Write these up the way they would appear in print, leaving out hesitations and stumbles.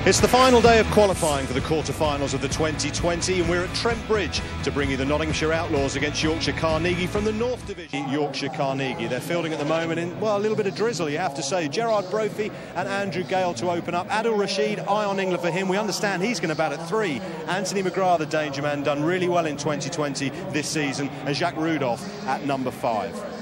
It's the final day of qualifying for the quarter-finals of the 2020, and we're at Trent Bridge to bring you the Nottinghamshire Outlaws against Yorkshire Carnegie from the North Division. Yorkshire Carnegie, they're fielding at the moment in, well, a little bit of drizzle, you have to say. Gerard Brophy and Andrew Gale to open up. Adil Rashid, eye on England for him. We understand he's going to bat at 3. Anthony McGrath, the danger man, done really well in 2020 this season, and Jacques Rudolph at number 5.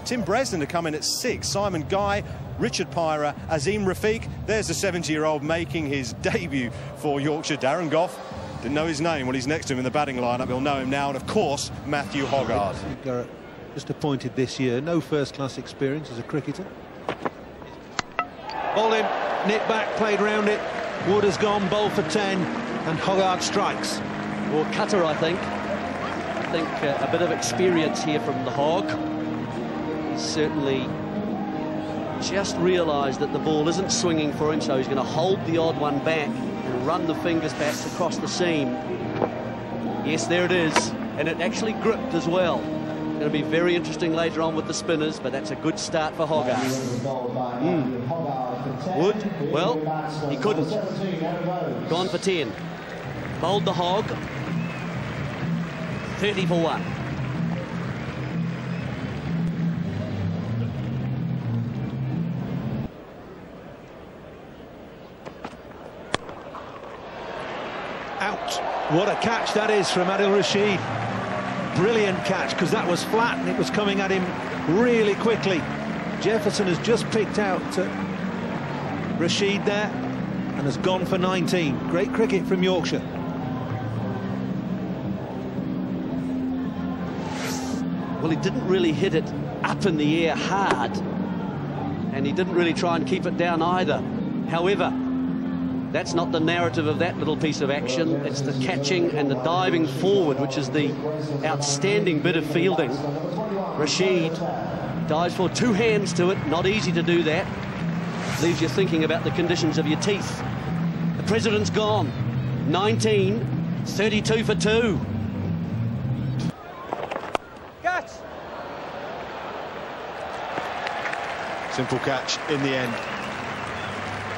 Tim Bresnan to come in at 6. Simon Guy, Richard Pyra, Azeem Rafiq. There's the 70-year-old making his debut for Yorkshire. Darren Gough, didn't know his name. Well, he's next to him in the batting lineup. He'll know him now. And, of course, Matthew Hoggard. Garrett, just appointed this year. No first-class experience as a cricketer. Ball in, nipped back, played round it. Wood has gone, bowl for 10, and Hoggard strikes. Or cutter, I think. A bit of experience here from the Hog. He's certainly just realised that the ball isn't swinging for him, so he's going to hold the odd one back and run the fingers back across the seam. Yes, there it is, and it actually gripped as well. It's going to be very interesting later on with the spinners, but that's a good start for Hoggard. Wood, well, he couldn't. Gone for 10. Bowled the Hog. 30 for 1. Out. What a catch that is from Adil Rashid. Brilliant catch, because that was flat and it was coming at him really quickly. Jefferson has just picked out Rashid there and has gone for 19. Great cricket from Yorkshire. Well, he didn't really hit it up in the air hard, and he didn't really try and keep it down either. However, that's not the narrative of that little piece of action. It's the catching and the diving forward, which is the outstanding bit of fielding. Rashid dives for 2 hands to it. Not easy to do that. Leaves you thinking about the conditions of your teeth. The president's gone. 19, 32 for 2. Catch! Simple catch in the end.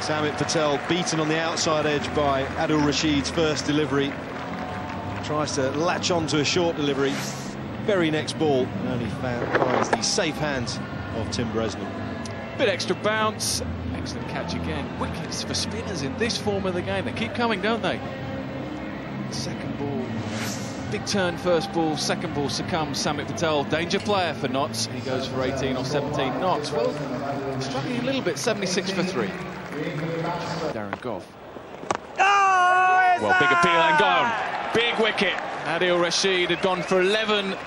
Samit Patel beaten on the outside edge by Adil Rashid's first delivery. Tries to latch on to a short delivery. Very next ball, and only finds the safe hands of Tim Bresnan. Bit extra bounce. Excellent catch again. Wickets for spinners in this form of the game. They keep coming, don't they? Second ball. Big turn first ball. Second ball succumbs. Samit Patel, danger player for Notts. He goes for 18 or 17 Notts. Well, struggling a little bit. 76 for 3. Darren Gough. Oh, well, big appeal and gone. Big wicket. Adil Rashid had gone for 11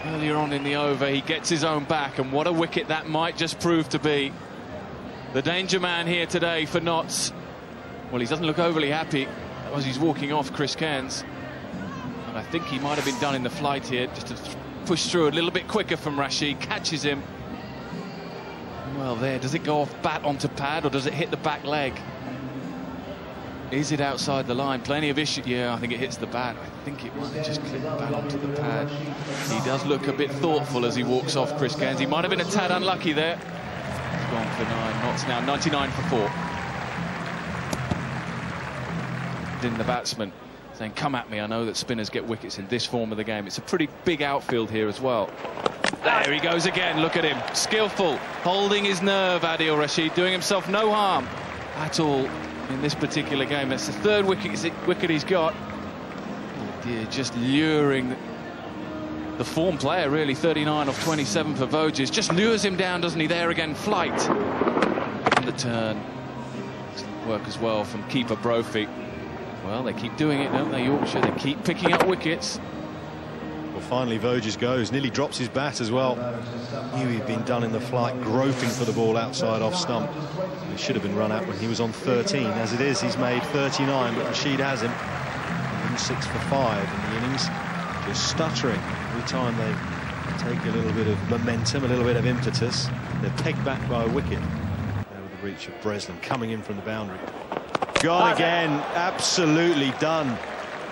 earlier on in the over. He gets his own back, and what a wicket that might just prove to be. The danger man here today for Notts. Well, he doesn't look overly happy as he's walking off, Chris Cairns. And I think he might have been done in the flight here, just to push through a little bit quicker from Rashid. Catches him. Well, there, does it go off bat onto pad, or does it hit the back leg? Is it outside the line? Plenty of issue. Yeah, I think it hits the bat. I think it might have just clipped the bat onto the pad. He does look a bit thoughtful as he walks off, Chris Cairns. He might have been a tad unlucky there. He's gone for 9. Notts now 99 for 4. In the batsman saying, come at me. I know that spinners get wickets in this form of the game. It's a pretty big outfield here as well. There he goes again. Look at him. Skillful. Holding his nerve, Adil Rashid. Doing himself no harm at all in this particular game. That's the 3rd wicket he's got. Oh dear, just luring the form player, really. 39 off 27 for Voges. Just lures him down, doesn't he? There again, flight. And the turn. Excellent work as well from keeper Brophy. Well, they keep doing it, don't they, Yorkshire? They keep picking up wickets. Well, finally Voges goes, nearly drops his bat as well. Knew he'd been done in the flight, groping for the ball outside off stump. He should have been run out when he was on 13. As it is, he's made 39, but Rashid has him. 6 for 5 in the innings. Just stuttering every time they take a little bit of momentum, a little bit of impetus. They're pegged back by a wicket. There with the reach of Bresnan coming in from the boundary. Gone again, absolutely done.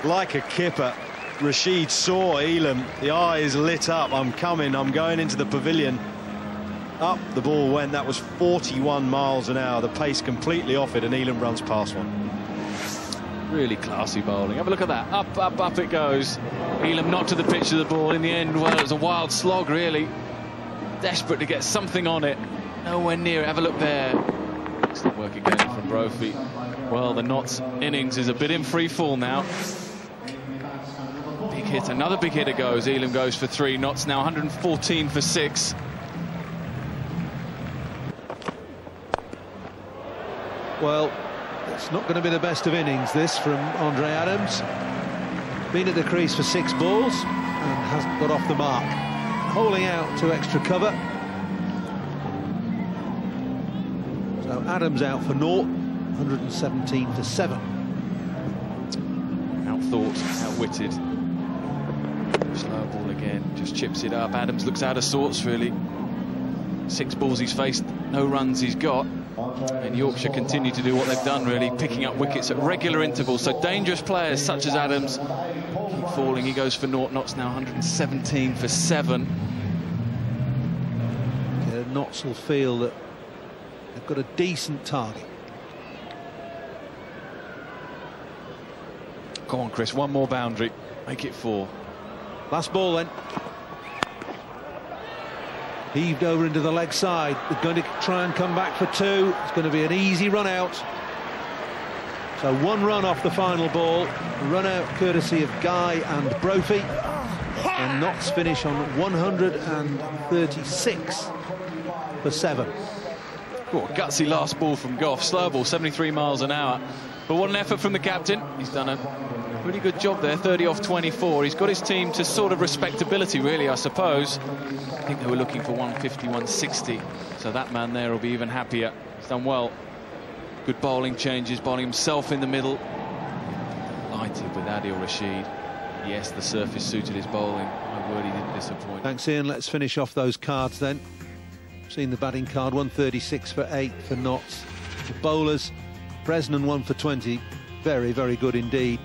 Like a kipper. Rashid saw Elam, the eyes lit up. I'm coming, I'm going into the pavilion. Up the ball went. That was 41 miles an hour. The pace completely off it, and Elam runs past one. Really classy bowling. Have a look at that. Up, up, up it goes. Elam not to the pitch of the ball. In the end, well, it was a wild slog, really. Desperate to get something on it. Nowhere near it. Have a look there. Excellent work again from Brophy. Well, the Notts innings is a bit in free fall now. Big hit. Another big hitter goes. Elam goes for 3. Notts now 114 for 6. Well, it's not going to be the best of innings, this, from Andre Adams. Been at the crease for 6 balls and hasn't got off the mark. Holding out to extra cover. So Adams out for 0, 117 for 7. Outthought, outwitted. Slow ball again, just chips it up. Adams looks out of sorts, really. 6 balls he's faced, no runs he's got. And Yorkshire continue to do what they've done, really, picking up wickets at regular intervals. So dangerous players such as Adams keep falling. He goes for 0. Notts now 117 for 7. Notts will feel that they've got a decent target. Come on, Chris, one more boundary, make it 4. Last ball then. Heaved over into the leg side. They're going to try and come back for 2. It's going to be an easy run out. So 1 run off the final ball. Run out courtesy of Guy and Brophy. And Notts finish on 136 for 7. Oh, gutsy last ball from Gough. Slow ball, 73 miles an hour. But what an effort from the captain. He's done a really good job there, 30 off 24. He's got his team to sort of respectability, really, I suppose. I think they were looking for 150, 160. So that man there will be even happier. He's done well. Good bowling changes, bowling himself in the middle. Delighted with Adil Rashid. Yes, the surface suited his bowling. My word, he didn't disappoint. Thanks, Ian. Let's finish off those cards then. Seen the batting card, 136 for 8 for Notts. The bowlers, Bresnan 1 for 20. Very, very good indeed.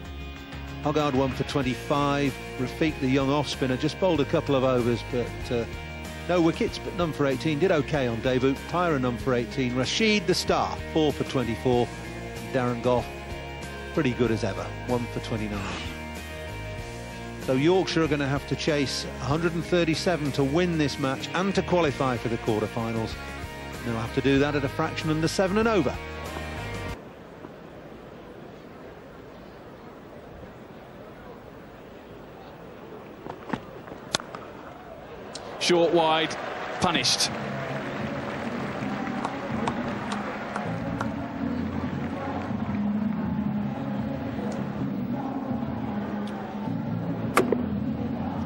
Hoggard 1 for 25. Rafiq, the young off-spinner, just bowled a couple of overs, but no wickets, but none for 18. Did OK on debut. Tyra, none for 18. Rashid, the star, 4 for 24. Darren Gough, pretty good as ever, 1 for 29. So Yorkshire are going to have to chase 137 to win this match and to qualify for the quarter-finals. They'll have to do that at a fraction under 7 and over. Short, wide, punished.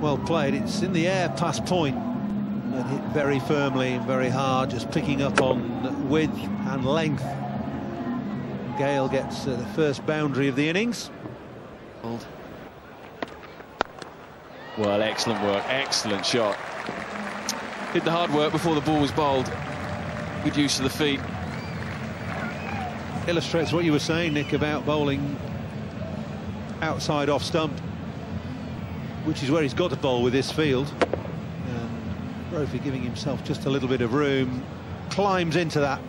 Well played. It's in the air past point, but hit very firmly and very hard, just picking up on width and length. Gale gets the first boundary of the innings. Well, excellent work, excellent shot. Did the hard work before the ball was bowled. Good use of the feet. Illustrates what you were saying, Nick, about bowling outside off stump, which is where he's got to bowl with this field. And Brophy giving himself just a little bit of room, climbs into that.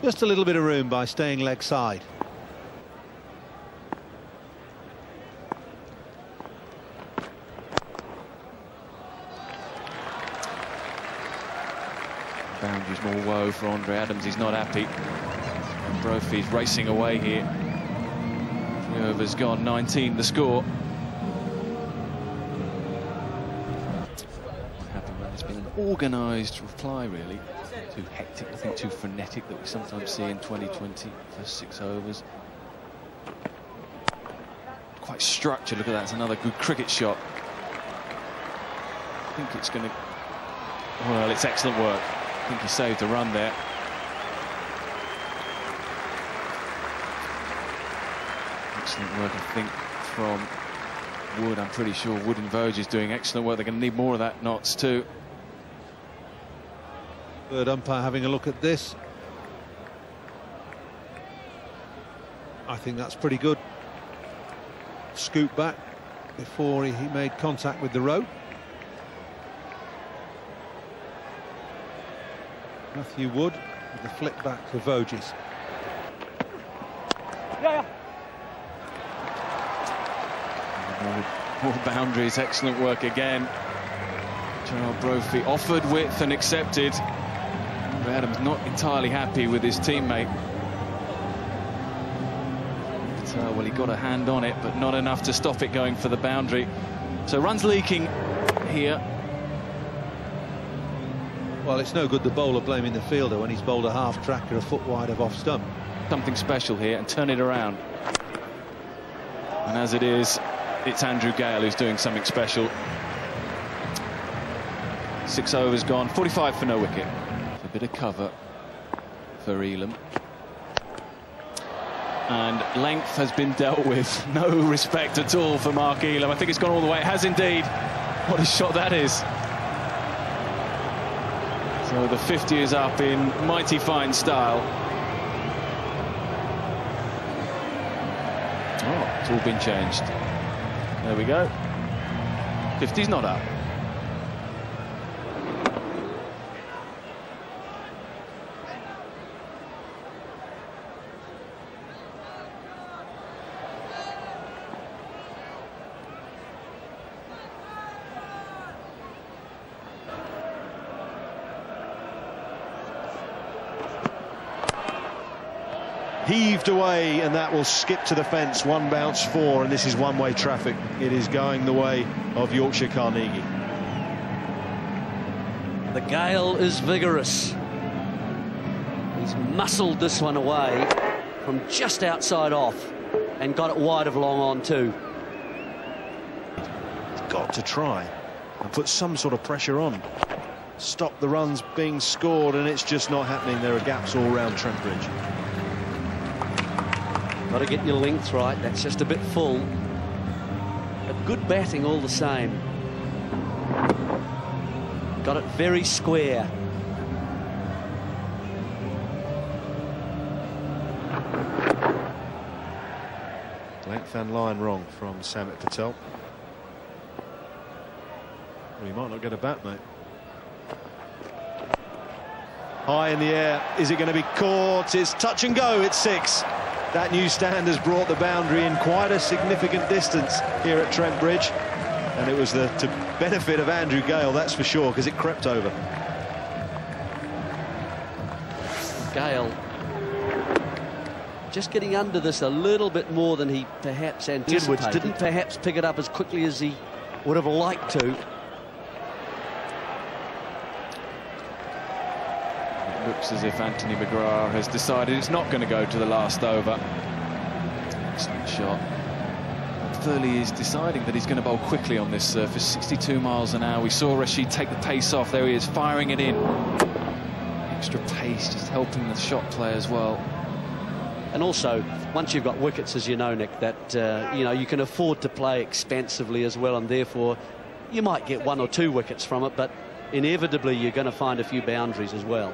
Just a little bit of room by staying leg side. Boundaries more woe for Andre Adams. He's not happy. And Brophy's racing away here. 3 overs gone, 19 the score. There's been an organised reply, really. Too hectic, I think too frenetic that we sometimes see in 2020. First 6 overs. Quite structured, look at that, it's another good cricket shot. I think it's going to... Well, it's excellent work. I think he saved a run there. Excellent work, I think, from Wood. I'm pretty sure Wood and Voge is doing excellent work. They're going to need more of that, Notts, too. Third umpire having a look at this. I think that's pretty good. Scoop back before he made contact with the rope. Matthew Wood with the flick back for Voges. More boundaries, excellent work again. Gerard Brophy offered width and accepted. But Adam's not entirely happy with his teammate. Well, he got a hand on it, but not enough to stop it going for the boundary. So runs leaking here. Well, it's no good the bowler blaming the fielder when he's bowled a half tracker a foot wide of off stump. Something special here and turn it around. And as it is, it's Andrew Gale who's doing something special. 6 overs gone, 45 for no wicket. A bit of cover for Elam. And length has been dealt with. No respect at all for Mark Elam. I think it's gone all the way. It has indeed. What a shot that is. So the 50 is up in mighty fine style. Oh, it's all been changed. There we go. 50's not up. Heaved away, and that will skip to the fence. One bounce, 4, and this is one-way traffic. It is going the way of Yorkshire Carnegie. The Gale is vigorous. He's muscled this one away from just outside off and got it wide of long on too. He's got to try and put some sort of pressure on. Stop the runs being scored, and it's just not happening. There are gaps all round Trent Bridge. Got to get your length right. That's just a bit full. But good batting all the same. Got it very square. Length and line wrong from Samit Patel. Well, he might not get a bat, mate. High in the air. Is it going to be caught? It's touch and go. It's 6. That new stand has brought the boundary in quite a significant distance here at Trent Bridge, and it was to benefit of Andrew Gale, that's for sure, because it crept over. Gale just getting under this a little bit more than he perhaps anticipated. Didn't perhaps pick it up as quickly as he would have liked to. Looks as if Anthony McGrath has decided it's not going to go to the last over. Excellent shot. Clearly he's deciding that he's going to bowl quickly on this surface. 62 miles an hour. We saw Rashid take the pace off. There he is, firing it in. Extra pace, just helping the shot play as well. And also, once you've got wickets, as you know, Nick, that you know, you can afford to play expansively as well, and therefore you might get 1 or 2 wickets from it, but inevitably you're going to find a few boundaries as well.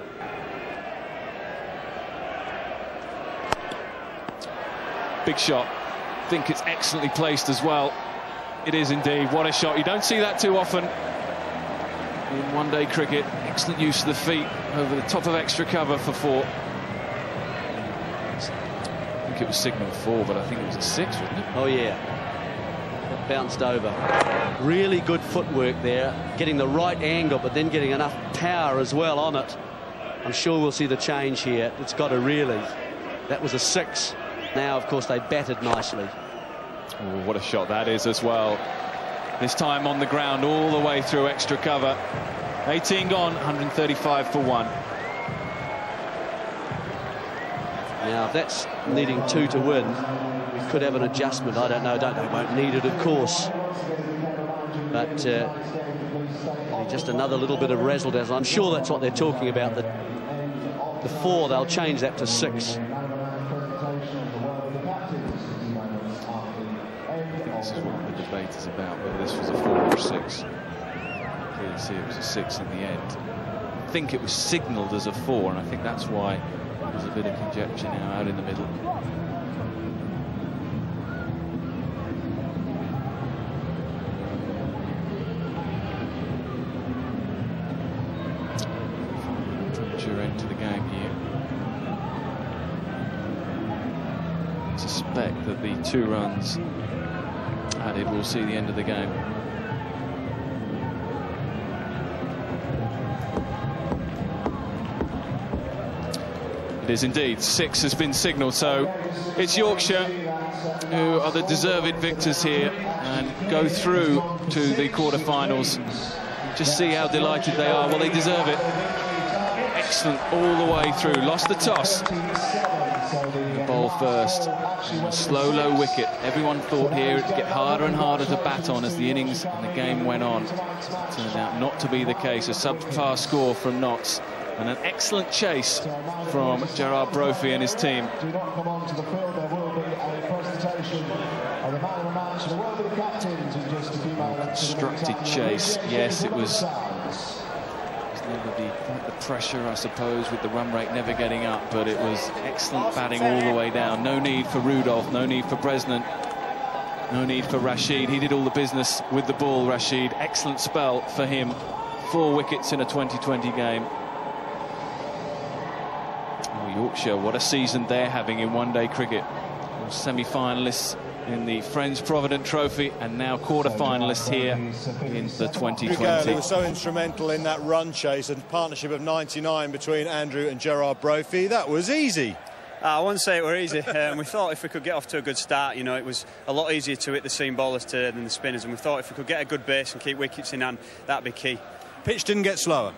Big shot. I think it's excellently placed as well. It is indeed. What a shot. You don't see that too often in one-day cricket. Excellent use of the feet over the top of extra cover for 4. I think it was signal 4, but I think it was a 6, wasn't it? Oh yeah, it bounced over. Really good footwork there, getting the right angle, but then getting enough power as well on it. I'm sure we'll see the change here. It's got to really. That was a 6. Now, of course, they batted nicely. Oh, what a shot that is as well. This time on the ground all the way through extra cover. 18 gone, 135 for 1. Now, if that's needing 2 to win, we could have an adjustment. I don't know. Won't need it, of course. But just another little bit of razzle-dazzle. I'm sure that's what they're talking about. The 4, they'll change that to 6. This is what the debate is about, whether this was a 4 or 6. Clearly see it was a 6 in the end. I think it was signalled as a 4, and I think that's why there's a bit of conjecture now out in the middle. Temperature suspect that the 2 runs added will see the end of the game. It is indeed. 6 has been signalled, so it's Yorkshire who are the deserved victors here and go through to the quarter-finals. Just see how delighted they are. Well, they deserve it. Excellent all the way through. Lost the toss. The bowl first. A slow, low wicket. Everyone thought here it'd get harder and harder to bat on as the innings and the game went on. Turned out not to be the case. A subpar score from Notts. And an excellent chase from Gerard Brophy and his team. Constructed chase. Yes, it was never the pressure, I suppose, with the run rate never getting up, but it was excellent batting all the way down. No need for Rudolph, no need for Bresnan, no need for Rashid. He did all the business with the ball, Rashid. Excellent spell for him. 4 wickets in a 2020 game. Yorkshire, what a season they're having in one-day cricket. Semi-finalists in the Friends Provident Trophy and now quarter-finalists here in the 2020. Gale was so instrumental in that run chase and partnership of 99 between Andrew and Gerard Brophy. That was easy. I wouldn't say it were easy. We thought if we could get off to a good start, you know, it was a lot easier to hit the seam bowlers today than the spinners, and we thought if we could get a good base and keep wickets in hand, that'd be key. Pitch didn't get slower.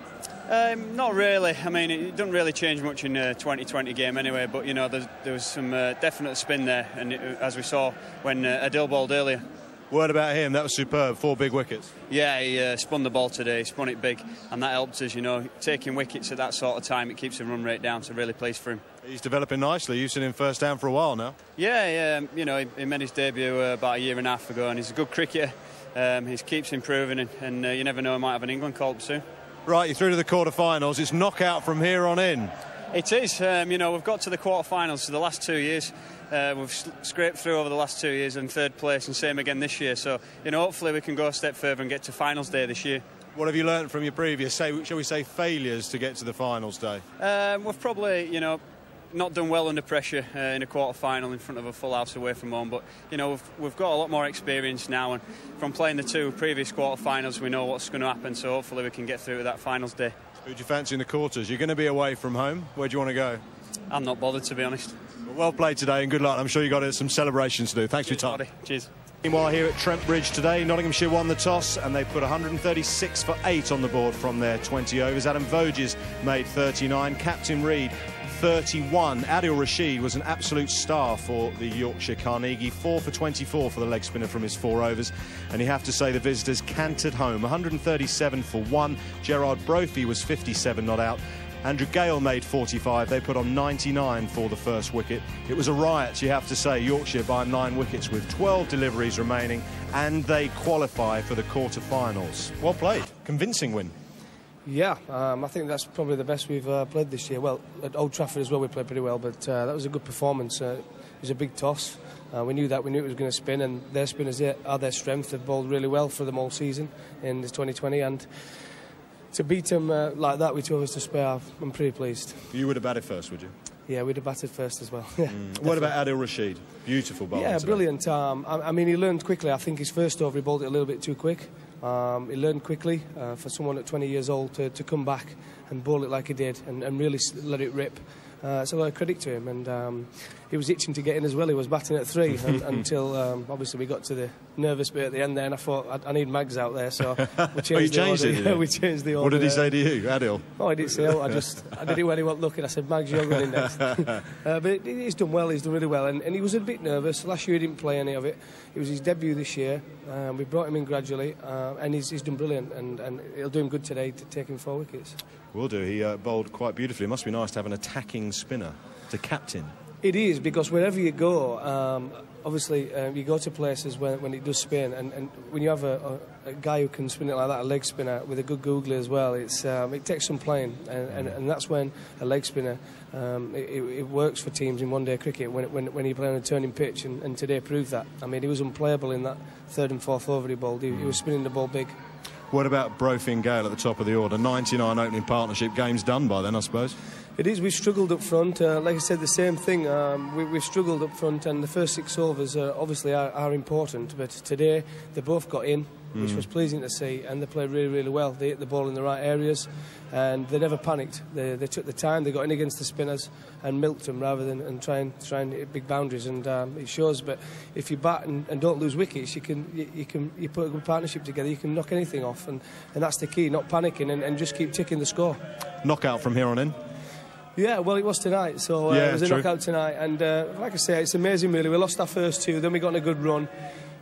Not really. I mean, it doesn't really change much in a 2020 game anyway, but, you know, there was some definite spin there, and as we saw when Adil bowled earlier. Word about him, that was superb, 4 big wickets. Yeah, he spun the ball today, he spun it big, and that helped us, you know. Taking wickets at that sort of time, it keeps the run rate down, so really pleased for him. He's developing nicely. You've seen him first down for a while now. Yeah, you know, he made his debut about 1.5 years ago, and he's a good cricketer. He keeps improving, and you never know, he might have an England call up soon. Right, you're through to the quarter-finals. It's knockout from here on in. It is. You know, we've got to the quarter-finals for the last 2 years. We've scraped through over the last 2 years in 3rd place, and same again this year. So, you know, hopefully we can go a step further and get to finals day this year. What have you learnt from your previous, shall we say, failures to get to the finals day? We've probably, you know, not done well under pressure in a quarter-final in front of a full house away from home, but, you know, we've got a lot more experience now, and from playing the 2 previous quarter-finals we know what's going to happen, so hopefully we can get through to that finals day. Who do you fancy in the quarters? You're going to be away from home. Where do you want to go? I'm not bothered, to be honest. Well played today and good luck. I'm sure you've got some celebrations to do. Thanks for your time. Buddy. Cheers. Meanwhile, here at Trent Bridge today, Nottinghamshire won the toss and they put 136 for 8 on the board from their 20 overs. Adam Voges made 39, Captain Reid 31. Adil Rashid was an absolute star for the Yorkshire Carnegie, 4 for 24 for the leg spinner from his 4 overs, and you have to say the visitors cantered home. 137 for 1. Gerard Brophy was 57 not out. Andrew Gale made 45. They put on 99 for the first wicket. It was a riot, you have to say. Yorkshire by 9 wickets with 12 deliveries remaining, and they qualify for the quarter-finals. Well played. Convincing win. Yeah, I think that's probably the best we've played this year. Well, at Old Trafford as well we played pretty well, but that was a good performance. It was a big toss. We knew that. We knew it was going to spin, and their spinners are their strength. They've bowled really well for them all season in this 2020, and to beat them like that with 2 overs to spare, I'm pretty pleased. You would have batted first, would you? Yeah, we'd have batted first as well. What about Adil Rashid? Beautiful bowling. Yeah, today. Brilliant. I mean, he learned quickly. I think his first over he bowled it a little bit too quick. He learned quickly for someone at 20 years old to come back and bowl it like he did and really let it rip. It's a lot of credit to him, and he was itching to get in as well. He was batting at 3 until obviously we got to the nervous bit at the end there, and I thought I need Mags out there, so we changed the order. Yeah, we changed the order. What did he say to you, Adil? Oh, I didn't say I did it when he wasn't looking. I said, Mags, you're going in next. But he's done well. He's done really well, and he was a bit nervous. Last year he didn't play any of it. It was his debut this year. We brought him in gradually, and he's done brilliant, and he'll do him good today to take him 4 wickets. Will do. He bowled quite beautifully. It must be nice to have an attacking spinner to captain. It is, because wherever you go, obviously you go to places when it does spin, and when you have a guy who can spin it like that, a leg spinner with a good googly as well, it takes some playing, and that's when a leg spinner it works for teams in one-day cricket when you play on a turning pitch, and today proved that. I mean, he was unplayable in that 3rd and 4th over he bowled. He was spinning the ball big. What about Brophy and Gale at the top of the order? 99 opening partnership. Game's done by then, I suppose. It is. We've struggled up front. Like I said, the same thing. We've struggled up front, and the first 6 overs obviously are important. But today they both got in, which was pleasing to see, and they played really, really well. They hit the ball in the right areas, and they never panicked. They took the time. They got in against the spinners and milked them rather than try and hit big boundaries. And it shows. But if you bat and don't lose wickets, you put a good partnership together. You can knock anything off, and that's the key. Not panicking and just keep ticking the score. Knockout from here on in. Yeah, well, it was tonight, so it was a knockout tonight, and like I say, it's amazing really. We lost our first 2, then we got on a good run,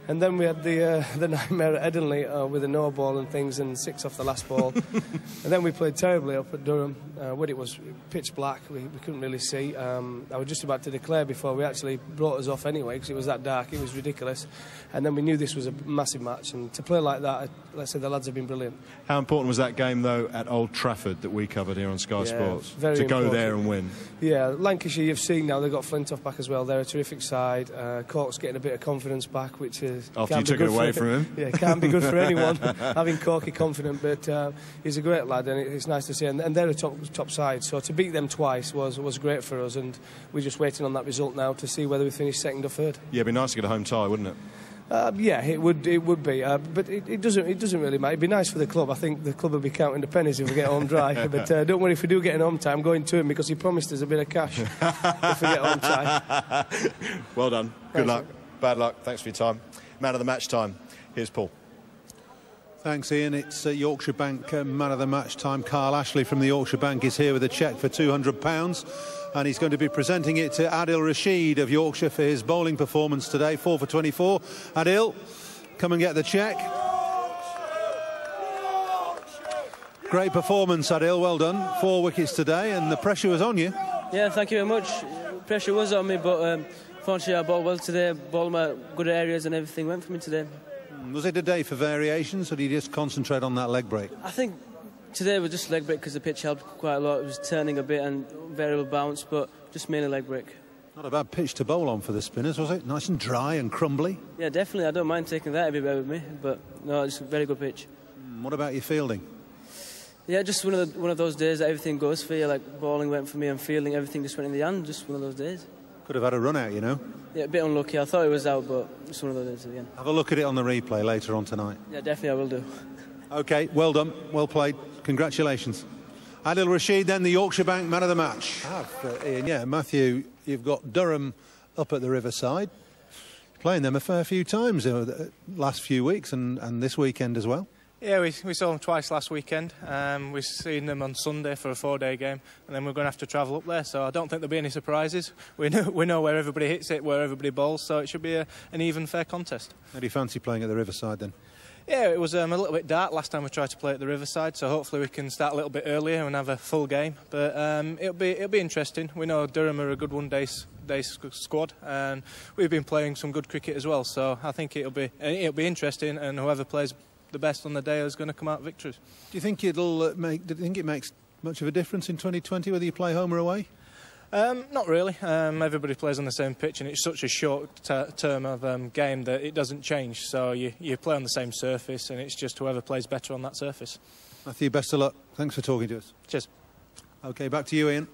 and then we had the nightmare at Headingley with a no ball and things, and 6 off the last ball, and then we played terribly up at Durham when it was pitch black. We couldn't really see. I was just about to declare before we actually brought us off anyway, because it was that dark. It was ridiculous, and then we knew this was a massive match, and to play like that, let's say the lads have been brilliant. How important was that game though at Old Trafford that we covered here on Sky Sports to go there and win? Yeah, Lancashire, you've seen now, they've got Flintoff back as well. They're a terrific side. Cork's getting a bit of confidence back, which is after you took it away from him. Yeah, can't be good for anyone having Corky confident, but he's a great lad, and it's nice to see. And they're a top side, so to beat them twice was great for us, and we're just waiting on that result now to see whether we finish second or third. Yeah, it'd be nice to get a home tie, wouldn't it? Yeah, it would be, but it doesn't really matter. It'd be nice for the club. I think the club will be counting the pennies if we get home dry. But don't worry, if we do get an home tie, I'm going to him because he promised us a bit of cash if we get home tie. Well done. Good luck. Bad luck. Thanks for your time. Man of the match time. Here's Paul. Thanks, Ian. It's Yorkshire Bank man of the match time. Carl Ashley from the Yorkshire Bank is here with a cheque for £200, and he's going to be presenting it to Adil Rashid of Yorkshire for his bowling performance today. 4 for 24. Adil, come and get the cheque. Great performance, Adil. Well done. 4 wickets today, and the pressure was on you. Yeah, thank you very much. Pressure was on me, but fortunately I bowled well today. Bowled my good areas, and everything went for me today. Was it a day for variations, or did you just concentrate on that leg break? I think today was just leg break because the pitch helped quite a lot. It was turning a bit and variable bounce, but just mainly leg break. Not a bad pitch to bowl on for the spinners, was it? Nice and dry and crumbly. Yeah, definitely. I don't mind taking that everywhere with me, but no, it's a very good pitch. What about your fielding? Yeah, just one of those days that everything goes for you. Like bowling went for me and fielding, everything just went in the hand. Just one of those days. Could have had a run out, you know. Yeah, a bit unlucky. I thought it was out, but it's one of those days again. Have a look at it on the replay later on tonight. Yeah, definitely I will do. OK, well done. Well played. Congratulations. Adil Rashid, then the Yorkshire Bank man of the match. Ian, yeah, Matthew, you've got Durham up at the Riverside. Playing them a fair few times the last few weeks and this weekend as well. Yeah, we saw them twice last weekend. We've seen them on Sunday for a 4-day game, and then we're going to have to travel up there, so I don't think there'll be any surprises. We know where everybody hits it, where everybody bowls, so it should be an even, fair contest. How do you fancy playing at the Riverside then? Yeah, it was a little bit dark last time we tried to play at the Riverside, so hopefully we can start a little bit earlier and have a full game. But it'll be interesting. We know Durham are a good one-day squad, and we've been playing some good cricket as well, so I think it'll be interesting, and whoever plays the best on the day is going to come out victorious. Do you think it makes much of a difference in 2020 whether you play home or away? Not really. Everybody plays on the same pitch, and it's such a short term of game that it doesn't change. So you play on the same surface, and it's just whoever plays better on that surface. Matthew, best of luck. Thanks for talking to us. Cheers. OK, back to you, Ian.